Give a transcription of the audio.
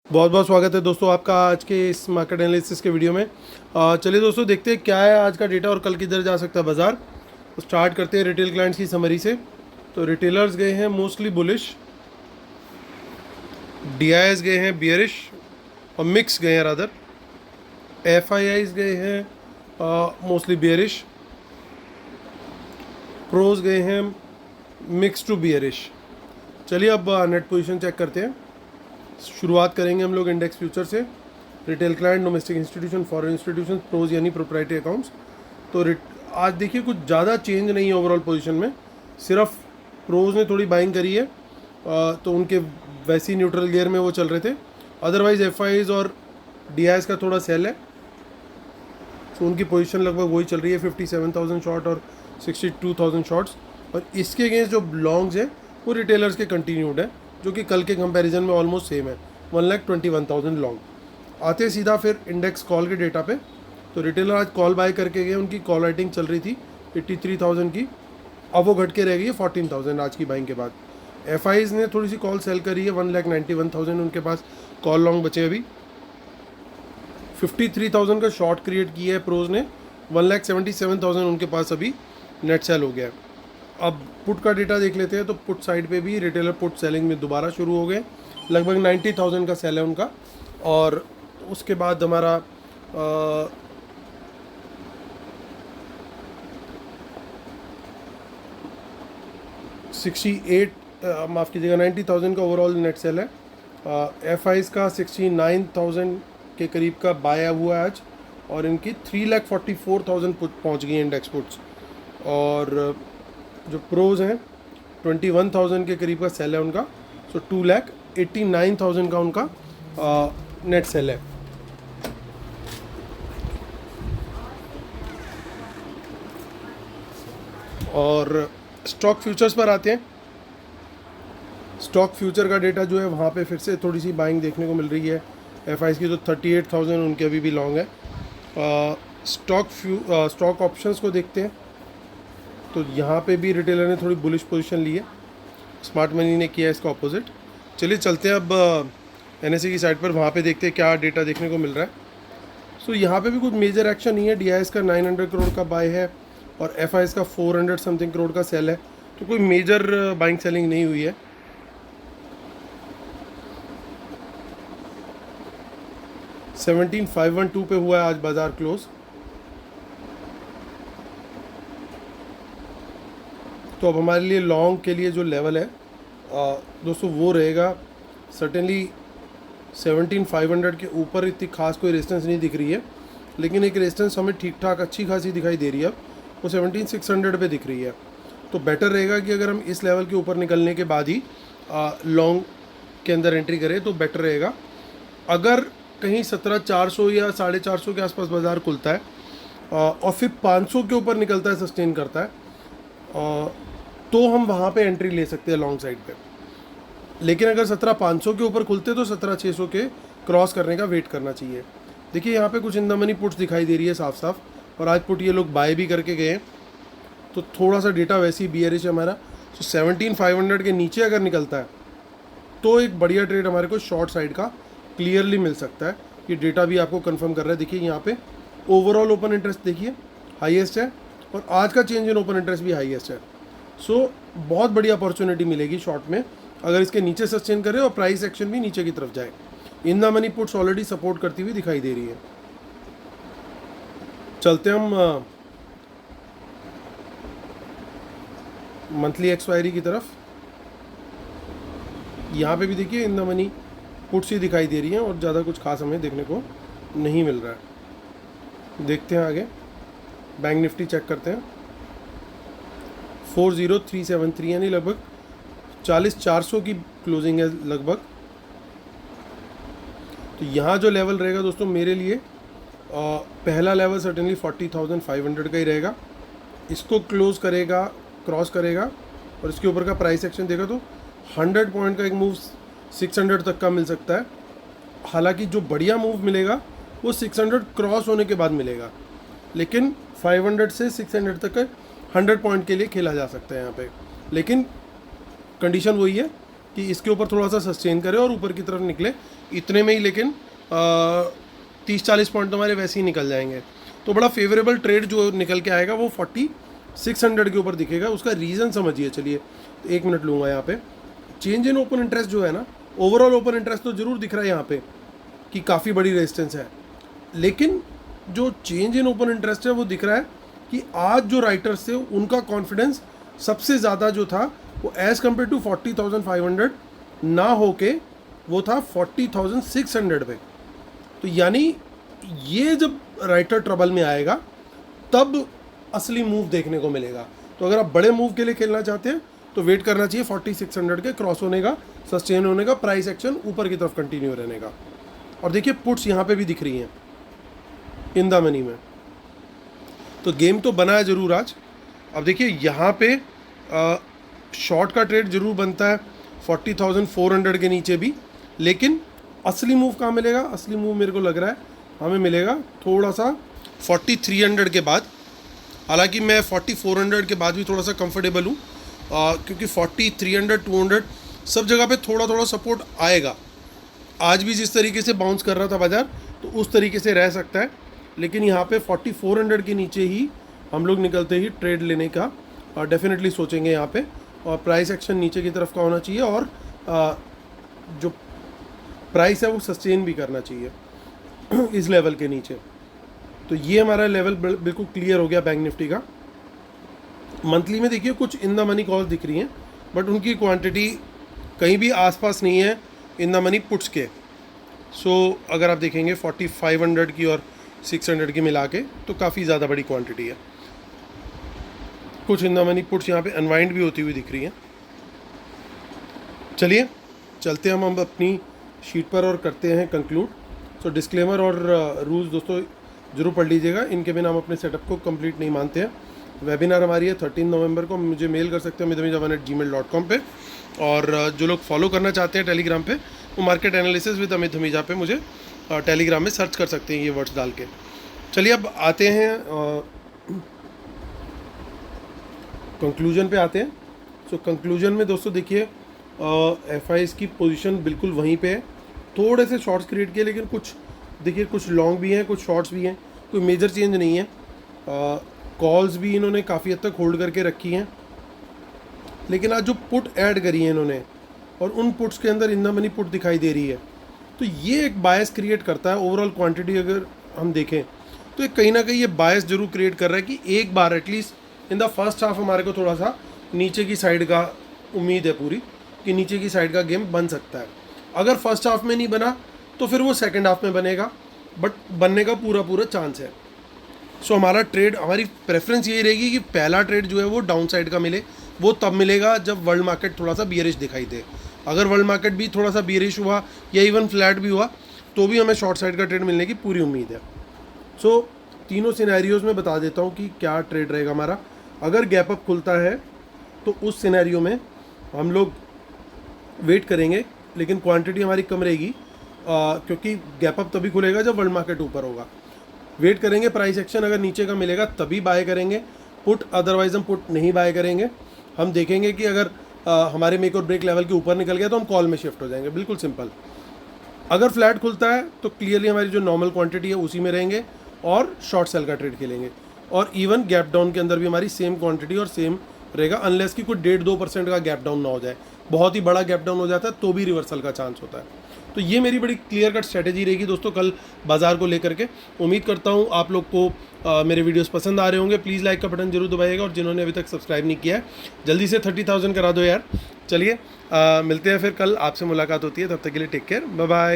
बहुत बहुत स्वागत है दोस्तों आपका आज के इस मार्केट एनालिसिस के वीडियो में। चलिए दोस्तों देखते हैं क्या है आज का डेटा और कल किधर जा सकता है बाज़ार। तो स्टार्ट करते हैं रिटेल क्लाइंट्स की समरी से। तो रिटेलर्स गए हैं मोस्टली बुलिश, डीआईएस गए हैं बियरिश और मिक्स गए हैं रादर। एफआईआईज गए हैं मोस्टली बियरिश, प्रोज गए हैं मिक्स टू बियरिश। चलिए अब नेट पोजीशन चेक करते हैं। शुरुआत करेंगे हम लोग इंडेक्स फ्यूचर से। Retail client, domestic institution, foreign institution, pros यानी प्रोप्राइटरी अकाउंट्स। तो आज देखिए कुछ ज़्यादा चेंज नहीं है ओवरऑल पोजीशन में, सिर्फ प्रोज ने थोड़ी बाइंग करी है, तो उनके वैसी न्यूट्रल गियर में वो चल रहे थे। अदरवाइज एफआईज और डीआईएस का थोड़ा सेल है, तो उनकी पोजीशन लगभग वही चल रही है, 57,000 शॉर्ट और 62,000 शॉर्ट्स। और इसके अगेंस्ट जो लॉन्ग्स है वो रिटेलर्स के कंटिन्यूड है, जो कि कल के कंपैरिजन में ऑलमोस्ट सेम है, 1,21,000 लॉन्ग। आते सीधा फिर इंडेक्स कॉल के डेटा पे। तो रिटेलर आज कॉल बाय करके गए, उनकी कॉल राइटिंग चल रही थी 83,000 की, अब वो घट के रह गई है 14,000 आज की बाइंग के बाद। एफआईज ने थोड़ी सी कॉल सेल करी है, 1,91,000 उनके पास कॉल लॉन्ग बचे अभी। 53,000 का शॉर्ट क्रिएट किया है प्रोज ने, 1,77,000 उनके पास अभी नेट सेल हो गया है। अब पुट का डेटा देख लेते हैं। तो पुट साइड पे भी रिटेलर पुट सेलिंग में दोबारा शुरू हो गए, लगभग 90,000 का सेल है उनका। और उसके बाद हमारा 68 माफ़ कीजिएगा 90,000 का ओवरऑल नेट सेल है। एफ आईज का 69,000 के करीब का बाय हुआ है आज, और इनकी 3,44,000 पहुँच गई इंडेक्स पुट्स। और जो प्रोज हैं 21,000 के करीब का सेल है उनका, सो 2,89,000 का उनका नेट सेल है। और स्टॉक फ्यूचर्स पर आते हैं। स्टॉक फ्यूचर का डेटा जो है वहाँ पे फिर से थोड़ी सी बाइंग देखने को मिल रही है। एफआईज की तो 38,000 उनके अभी भी लॉन्ग है। स्टॉक ऑप्शंस को देखते हैं। तो यहाँ पे भी रिटेलर ने थोड़ी बुलिश पोजीशन ली है, स्मार्ट मनी ने किया है इसका ऑपोजिट। चलिए चलते हैं अब एनएसई की साइड पर, वहाँ पे देखते हैं क्या डेटा देखने को मिल रहा है। सो यहाँ पे भी कुछ मेजर एक्शन नहीं है। डीआईएस का 900 करोड़ का बाय है और एफआईएस का 400 समथिंग करोड़ का सेल है, तो कोई मेजर बाइंग सेलिंग नहीं हुई है। $17,512 पे हुआ है आज बाजार क्लोज। तो अब हमारे लिए लॉन्ग के लिए जो लेवल है दोस्तों वो रहेगा सर्टेनली 17,500 के ऊपर। इतनी खास कोई रेजिस्टेंस नहीं दिख रही है, लेकिन एक रेजिस्टेंस हमें ठीक ठाक अच्छी खासी दिखाई दे रही है, वो 17,600 पे दिख रही है। तो बेटर रहेगा कि अगर हम इस लेवल के ऊपर निकलने के बाद ही लॉन्ग के अंदर एंट्री करें तो बेटर रहेगा। अगर कहीं 17,400 या 450 के आसपास बाज़ार खुलता है और फिर 500 के ऊपर निकलता है, सस्टेन करता है, तो हम वहाँ पे एंट्री ले सकते हैं लॉन्ग साइड पे। लेकिन अगर 17,500 के ऊपर खुलते तो 17,600 के क्रॉस करने का वेट करना चाहिए। देखिए यहाँ पे कुछ इन द मनी पुट्स दिखाई दे रही है साफ साफ, और आज पुट ये लोग बाय भी करके गए, तो थोड़ा सा डेटा वैसे ही बियरिश है हमारा। तो 17,500 के नीचे अगर निकलता है तो एक बढ़िया ट्रेड हमारे को शॉर्ट साइड का क्लियरली मिल सकता है। ये डेटा भी आपको कंफर्म कर रहा है। देखिए यहाँ पे ओवरऑल ओपन इंटरेस्ट देखिए हाईएस्ट है, और आज का चेंज इन ओपन इंटरेस्ट भी हाईएस्ट है। सो बहुत बड़ी अपॉर्चुनिटी मिलेगी शॉर्ट में अगर इसके नीचे सस्टेन करे और प्राइस एक्शन भी नीचे की तरफ जाए। In the money puts already support करती हुई दिखाई दे रही है। चलते हम मंथली एक्सपायरी की तरफ। यहाँ पे भी देखिए इन द मनी पुट्स ही दिखाई दे रही हैं, और ज़्यादा कुछ खास हमें देखने को नहीं मिल रहा है। देखते हैं आगे, बैंक निफ्टी चेक करते हैं। 40,373 यानी लगभग 40,400 की क्लोजिंग है लगभग। तो यहाँ जो लेवल रहेगा दोस्तों मेरे लिए पहला लेवल सर्टेनली 40,500 का ही रहेगा। इसको क्लोज करेगा, क्रॉस करेगा, और इसके ऊपर का प्राइस एक्शन देखा तो 100 पॉइंट का एक मूव 600 तक का मिल सकता है। हालांकि जो बढ़िया मूव मिलेगा वो 600 क्रॉस होने के बाद मिलेगा, लेकिन 500 से 600 तक 100 पॉइंट के लिए खेला जा सकता है यहाँ पे। लेकिन कंडीशन वही है कि इसके ऊपर थोड़ा सा सस्टेन करे और ऊपर की तरफ निकले, इतने में ही लेकिन 30-40 पॉइंट तो हमारे वैसे ही निकल जाएंगे। तो बड़ा फेवरेबल ट्रेड जो निकल के आएगा वो 4600 के ऊपर दिखेगा। उसका रीज़न समझिए, चलिए 1 मिनट लूँगा यहाँ पे। चेंज इन ओपन इंटरेस्ट जो है ना, ओवरऑल ओपन इंटरेस्ट तो ज़रूर दिख रहा है यहाँ पे कि काफ़ी बड़ी रेजिस्टेंस है, लेकिन जो चेंज इन ओपन इंटरेस्ट है वो दिख रहा है कि आज जो राइटर्स थे उनका कॉन्फिडेंस सबसे ज़्यादा जो था वो एज़ कम्पेयर टू 40,500 ना होके वो था 40,600 पे। तो यानी ये जब राइटर ट्रबल में आएगा तब असली मूव देखने को मिलेगा। तो अगर आप बड़े मूव के लिए खेलना चाहते हैं तो वेट करना चाहिए 4600 के क्रॉस होने का, सस्टेन होने का, प्राइस एक्शन ऊपर की तरफ कंटिन्यू रहने का। और देखिए पुट्स यहाँ पे भी दिख रही हैं इन द मनी में। तो गेम तो बना है ज़रूर आज। अब देखिए यहाँ पे शॉर्ट का ट्रेड ज़रूर बनता है 40,400 के नीचे भी, लेकिन असली मूव कहाँ मिलेगा? असली मूव मेरे को लग रहा है हमें मिलेगा थोड़ा सा 4300 के बाद। हालांकि मैं 4400 के बाद भी थोड़ा सा कंफर्टेबल हूँ, क्योंकि 4300 200 सब जगह पे थोड़ा थोड़ा सपोर्ट आएगा। आज भी जिस तरीके से बाउंस कर रहा था बाज़ार तो उस तरीके से रह सकता है, लेकिन यहाँ पे 4400 के नीचे ही हम लोग निकलते ही ट्रेड लेने का डेफिनेटली सोचेंगे यहाँ पे। और प्राइस एक्शन नीचे की तरफ का होना चाहिए और जो प्राइस है वो सस्टेन भी करना चाहिए इस लेवल के नीचे। तो ये हमारा लेवल बिल्कुल क्लियर हो गया बैंक निफ्टी का। मंथली में देखिए कुछ इन द मनी कॉल्स दिख रही हैं, बट उनकी क्वांटिटी कहीं भी आसपास नहीं है इन द मनी पुट्स के। सो अगर आप देखेंगे 4500 की और 600 की मिला के तो काफ़ी ज़्यादा बड़ी क्वांटिटी है। कुछ इन द मनी पुट्स यहाँ पे अनवाइंड भी होती हुई दिख रही हैं। चलिए चलते हम अपनी शीट पर और करते हैं कंक्लूड। सो डिस्क्लेमर और रूल्स दोस्तों ज़रूर पढ़ लीजिएगा, इनके बिना हम अपने सेटअप को कंप्लीट नहीं मानते हैं। वेबिनार हमारी है 13 नवंबर को, मुझे मेल कर सकते हैं amithamija1@gmail.com पे। और जो लोग फॉलो करना चाहते हैं टेलीग्राम पे, वो market analysis with Amit Dhamija पे मुझे टेलीग्राम में सर्च कर सकते हैं ये वर्ड्स डाल के। चलिए अब आते हैं कंक्लूजन पे आते हैं। सो कंक्लूजन में दोस्तों देखिए एफआईज की पोजीशन बिल्कुल वहीं पे है। थोड़े से शॉर्ट्स क्रिएट किए, लेकिन कुछ देखिए कुछ लॉन्ग भी हैं, कुछ शॉर्ट्स भी हैं, कोई मेजर चेंज नहीं है। कॉल्स भी इन्होंने काफ़ी हद तक होल्ड करके रखी हैं, लेकिन आज जो पुट ऐड करी है इन्होंने और उन पुट्स के अंदर इन द मनी पुट दिखाई दे रही है, तो ये एक बायस क्रिएट करता है। ओवरऑल क्वांटिटी अगर हम देखें तो कहीं ना कहीं ये बायस जरूर क्रिएट कर रहा है कि एक बार at least in the first half हमारे को थोड़ा सा नीचे की साइड का उम्मीद है पूरी कि नीचे की साइड का गेम बन सकता है। अगर फर्स्ट हाफ में नहीं बना तो फिर वो सेकंड हाफ में बनेगा, बट बनने का पूरा चांस है। सो हमारा ट्रेड, हमारी प्रेफरेंस यही रहेगी कि पहला ट्रेड जो है वो डाउन साइड का मिले। वो तब मिलेगा जब वर्ल्ड मार्केट थोड़ा सा बियरिश दिखाई दे। अगर वर्ल्ड मार्केट भी थोड़ा सा बियरिश हुआ या इवन फ्लैट भी हुआ तो भी हमें शॉर्ट साइड का ट्रेड मिलने की पूरी उम्मीद है। सो तीनों सिनेरियोज़ में बता देता हूँ कि क्या ट्रेड रहेगा हमारा। अगर गैप अप खुलता है तो उस सिनेरियो में हम लोग वेट करेंगे, लेकिन क्वांटिटी हमारी कम रहेगी, क्योंकि गैप अप तभी खुलेगा जब वर्ल्ड मार्केट ऊपर होगा। वेट करेंगे, प्राइस एक्शन अगर नीचे का मिलेगा तभी बाय करेंगे पुट, अदरवाइज हम पुट नहीं बाय करेंगे। हम देखेंगे कि अगर हमारे मेक और ब्रेक लेवल के ऊपर निकल गया तो हम कॉल में शिफ्ट हो जाएंगे, बिल्कुल सिंपल। अगर फ्लैट खुलता है तो क्लियरली हमारी जो नॉर्मल क्वांटिटी है उसी में रहेंगे और शॉर्ट सेल का ट्रेड खेलेंगे। और इवन गैप डाउन के अंदर भी हमारी सेम क्वांटिटी और सेम रहेगा, अनलेस कि कोई 1.5-2% का गैप डाउन ना हो जाए। बहुत ही बड़ा गैप डाउन हो जाता है तो भी रिवर्सल का चांस होता है। तो ये मेरी बड़ी क्लियर कट स्ट्रेटेजी रहेगी दोस्तों कल बाजार को लेकर के। उम्मीद करता हूँ आप लोग को मेरे वीडियोस पसंद आ रहे होंगे। प्लीज़ लाइक का बटन जरूर दबाइएगा, और जिन्होंने अभी तक सब्सक्राइब नहीं किया है जल्दी से 30,000 करा दो यार। चलिए मिलते हैं फिर कल, आपसे मुलाकात होती है, तब तक के लिए टेक केयर, बाय बाय।